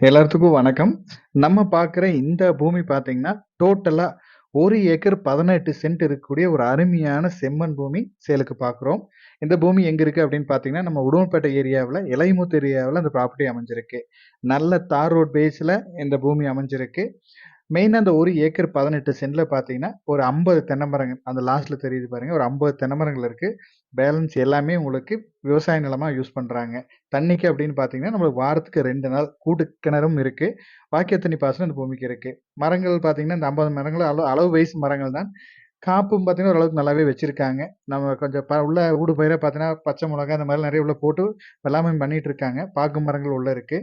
எல்லாத்துக்கும் வணக்கம். நம்ம பார்க்குற இந்த பூமி பார்த்தீங்கன்னா, டோட்டலா 1 ஏக்கர் 18 சென்ட் இருக்கக்கூடிய ஒரு அருமையான செம்மண் பூமி சேலுக்கு பார்க்குறோம். இந்த பூமி எங்க இருக்கு அப்படின்னு பார்த்தீங்கன்னா, நம்ம உடுமல்பேட்டை ஏரியாவுல, எலைமுத்து ஏரியாவுல அந்த ப்ராப்பர்ட்டி அமைஞ்சிருக்கு. நல்ல தார் ரோட் பேஸ்ல இந்த பூமி அமைஞ்சிருக்கு. மெயினா அந்த 1 ஏக்கர் 18 சென்ட்ல பார்த்தீங்கன்னா, ஒரு 50 தென்னை மரங்கள் அந்த லாஸ்ட்ல தெரியுது பாருங்க. ஒரு 50 தென்னை மரங்கள் இருக்கு. பேலன்ஸ் எல்லாமே உங்களுக்கு விவசாய நிலமா யூஸ் பண்றாங்க. தண்ணிக்கு அப்படின்னு பார்த்தீங்கன்னா, நம்மளுக்கு வாரத்துக்கு 2 நாள் கூட்டு கிணறும் இருக்கு. வாய்க்கால் தண்ணி பாசனம் இந்த பூமிக்கு இருக்கு. மரங்கள் பார்த்தீங்கன்னா, இந்த 50 மரங்களும் அளவு வைஸ் மரங்கள் தான். காப்பும் பார்த்தீங்கன்னா, ஓரளவுக்கு நல்லாவே வச்சிருக்காங்க. நம்ம கொஞ்சம் உள்ள ஊடு பயிரா பார்த்தீங்கன்னா, பச்சை மிளகாய் இந்த மாரி நெறைய உள்ள போட்டு வெள்ளாமை பண்ணிட்டு இருக்காங்க. பாக்கு மரங்கள் உள்ள இருக்கு.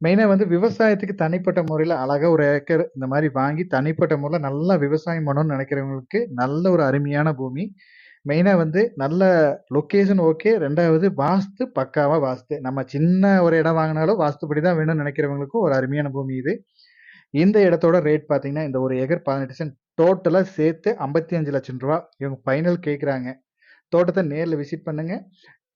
மெயினா வந்து விவசாயத்துக்கு தனிப்பட்ட முறையில அழகா ஒரு ஏக்கர் இந்த மாரி வாங்கி தனிப்பட்ட முறையில நல்லா விவசாயம் பண்ணணும்னு நெனைக்கிறவங்களுக்கு நல்ல ஒரு அருமையான பூமி. மெயினா வந்து நல்ல லொக்கேஷன் ஓகே. 2வது வாஸ்து பக்காவா வாஸ்து. நம்ம சின்ன ஒரு இடம் வாங்குனாலும் வாஸ்துப்படி தான் வேணும்னு நெனைக்கிறவங்களுக்கும் ஒரு அருமையான பூமி இது. இந்த இடத்தோட ரேட் பார்த்தீங்கன்னா, இந்த 1 ஏக்கர் 18 சென்ட் டோட்டலா சேர்த்து ரூ. 55,00,000 இவங்க ஃபைனல் கேட்குறாங்க. தோட்டத்த நேர்ல விசிட் பண்ணுங்க.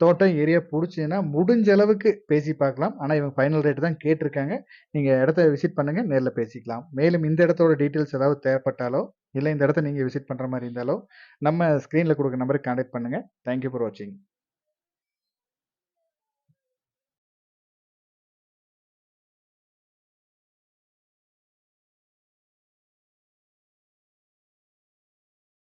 தோட்டம், ஏரியா புடிச்சதுன்னா, முடிஞ்ச அளவுக்கு பேசி பார்க்கலாம். ஆனா, இவங்க ஃபைனல் ரேட் தான் கேட்டிருக்காங்க. நீங்க இடத்த விசிட் பண்ணுங்க. நேர்ல பேசிக்கலாம். மேலும் இந்த இடத்தோட டீட்டெயில்ஸ் ஏதாவது தேவைப்பட்டாலோ, இல்ல இந்த இடத்த நீங்க விசிட் பண்ற மாரி இருந்தாலோ, நம்ம ஸ்க்ரீன்ல குடுக்குற நம்பருக்கு கான்டாக்ட் பண்ணுங்க. தேங்க் யூ ஃபார் வாட்சிங்.